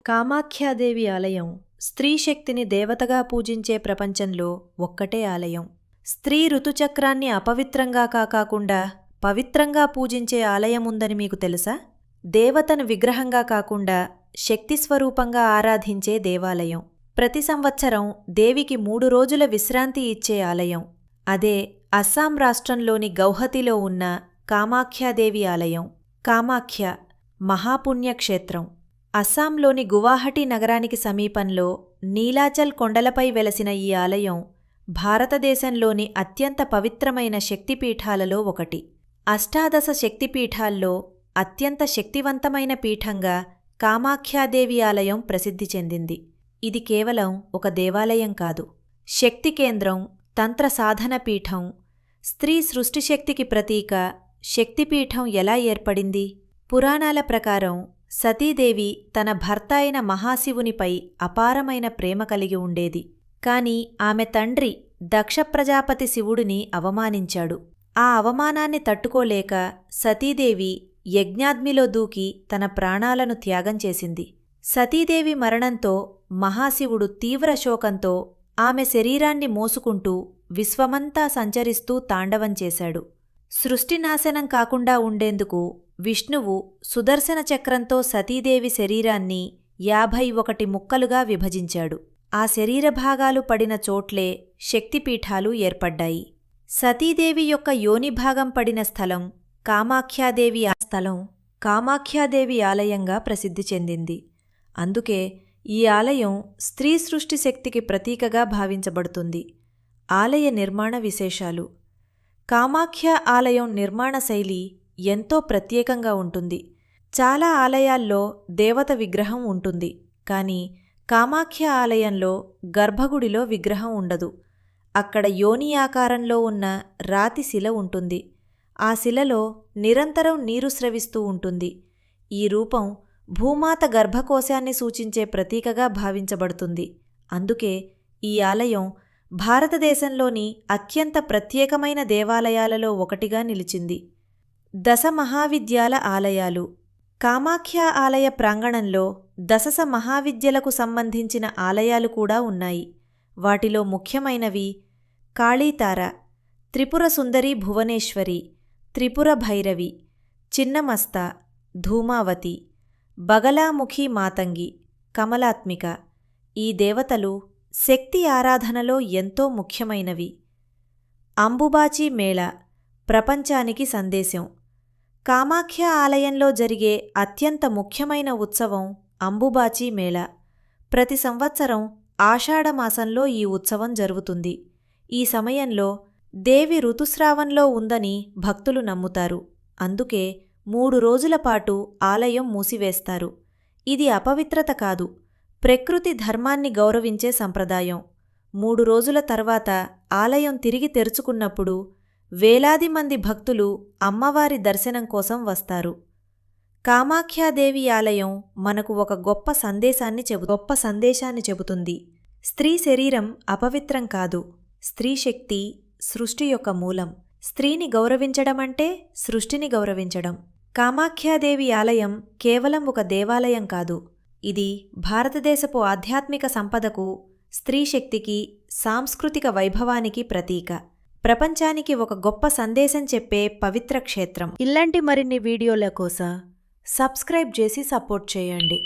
కామాఖ్యాదేవి ఆలయం స్త్రీ శక్తిని దేవతగా పూజించే ప్రపంచంలో ఒక్కటే ఆలయం. స్త్రీ ఋతుచక్రాన్ని అపవిత్రంగా కాకుండా పవిత్రంగా పూజించే ఆలయముందని మీకు తెలుసా? దేవతను విగ్రహంగా కాకుండా శక్తి స్వరూపంగా ఆరాధించే దేవాలయం. ప్రతి సంవత్సరం దేవికి 3 రోజుల విశ్రాంతి ఇచ్చే ఆలయం. అదే అస్సాం రాష్ట్రంలోని గౌహతిలో ఉన్న కామాఖ్యాదేవి ఆలయం. కామాఖ్య మహాపుణ్యక్షేత్రం. అస్సాంలోని గువాహటి నగరానికి సమీపంలో నీలాచల్ కొండలపై వెలసిన ఈ ఆలయం భారతదేశంలోని అత్యంత పవిత్రమైన శక్తిపీఠాలలో ఒకటి. అష్టాదశ శక్తిపీఠాల్లో అత్యంత శక్తివంతమైన పీఠంగా కామాఖ్యాదేవి ఆలయం ప్రసిద్ధి చెందింది. ఇది కేవలం ఒక దేవాలయం కాదు, శక్తి కేంద్రం, తంత్ర సాధన పీఠం. స్త్రీ సృష్టిశక్తికి ప్రతీక. శక్తిపీఠం ఎలా ఏర్పడింది? పురాణాల ప్రకారం సతీదేవి తన భర్త అయిన మహాశివునిపై అపారమైన ప్రేమ కలిగి ఉండేది. కాని ఆమె తండ్రి దక్ష ప్రజాపతి శివుడిని అవమానించాడు. ఆ అవమానాన్ని తట్టుకోలేక సతీదేవి యజ్ఞాగ్నిలో దూకి తన ప్రాణాలను త్యాగం చేసింది. సతీదేవి మరణంతో మహాశివుడు తీవ్ర శోకంతో ఆమె శరీరాన్ని మోసుకుంటూ విశ్వమంతా సంచరిస్తూ తాండవం చేశాడు. సృష్టినాశనం కాకుండా ఉండేందుకు విష్ణువు సుదర్శన చక్రంతో సతీదేవి శరీరాన్ని 51 ముక్కలుగా విభజించాడు. ఆ శరీర భాగాలు పడిన చోట్లే శక్తిపీఠాలు ఏర్పడ్డాయి. సతీదేవి యొక్క యోనిభాగం పడిన స్థలం కామాఖ్యాదేవి కామాఖ్యాదేవి ఆలయంగా ప్రసిద్ధి చెందింది. అందుకే ఈ ఆలయం స్త్రీ సృష్టి శక్తికి ప్రతీకగా భావించబడుతుంది. ఆలయ నిర్మాణ విశేషాలు. కామాఖ్య ఆలయం నిర్మాణ శైలి ఎంతో ప్రత్యేకంగా ఉంటుంది. చాలా ఆలయాల్లో దేవత విగ్రహం ఉంటుంది, కానీ కామాఖ్య ఆలయంలో గర్భగుడిలో విగ్రహం ఉండదు. అక్కడ యోని ఆకారంలో ఉన్న రాతి శిల ఉంటుంది. ఆ శిలలో నిరంతరం నీరు స్రవిస్తూ ఉంటుంది. ఈ రూపం భూమాత గర్భకోశాన్ని సూచించే ప్రతీకగా భావించబడుతుంది. అందుకే ఈ ఆలయం భారతదేశంలోని అత్యంత ప్రత్యేకమైన దేవాలయాలలో ఒకటిగా నిలిచింది. 10 మహావిద్యాల ఆలయాలు. కామాఖ్య ఆలయ ప్రాంగణంలో 10 మహావిద్యలకు సంబంధించిన ఆలయాలు కూడా ఉన్నాయి. వాటిలో ముఖ్యమైనవి కాళీతార, త్రిపుర సుందరి భువనేశ్వరి, త్రిపుర భైరవి, చిన్నమస్త, ధూమావతి, బగలాముఖి మాతంగి, కమలాత్మిక. ఈ దేవతలు శక్తి ఆరాధనలో ఎంతో ముఖ్యమైనవి. అంబుబాచి మేళ ప్రపంచానికి సందేశం. కామాఖ్య ఆలయంలో జరిగే అత్యంత ముఖ్యమైన ఉత్సవం అంబుబాచి మేళ. ప్రతి సంవత్సరం ఆషాఢమాసంలో ఈ ఉత్సవం జరుగుతుంది. ఈ సమయంలో దేవి ఋతుస్రావంలో ఉందని భక్తులు నమ్ముతారు. అందుకే 3 రోజుల పాటు ఆలయం మూసివేస్తారు. ఇది అపవిత్రత కాదు, ప్రకృతి ధర్మాన్ని గౌరవించే సంప్రదాయం. 3 రోజుల తర్వాత ఆలయం తిరిగి తెరుచుకున్నప్పుడు వేలాది మంది భక్తులు అమ్మవారి దర్శనం కోసం వస్తారు. కామాఖ్యాదేవి ఆలయం మనకు ఒక గొప్ప సందేశాన్ని చెబుతుంది. స్త్రీ శరీరం అపవిత్రం కాదు. స్త్రీ శక్తి సృష్టి యొక్క మూలం. స్త్రీని గౌరవించడమంటే సృష్టిని గౌరవించడం. కామాఖ్యాదేవి ఆలయం కేవలం ఒక దేవాలయం కాదు, ఇది భారతదేశపు ఆధ్యాత్మిక సంపదకు, స్త్రీ శక్తికి, సాంస్కృతిక వైభవానికి ప్రతీక. ప్రపంచానికి ఒక గొప్ప సందేశం చెప్పే పవిత్ర క్షేత్రం. ఇలాంటి మరిన్ని వీడియోల కోసం సబ్స్క్రైబ్ చేసి సపోర్ట్ చేయండి.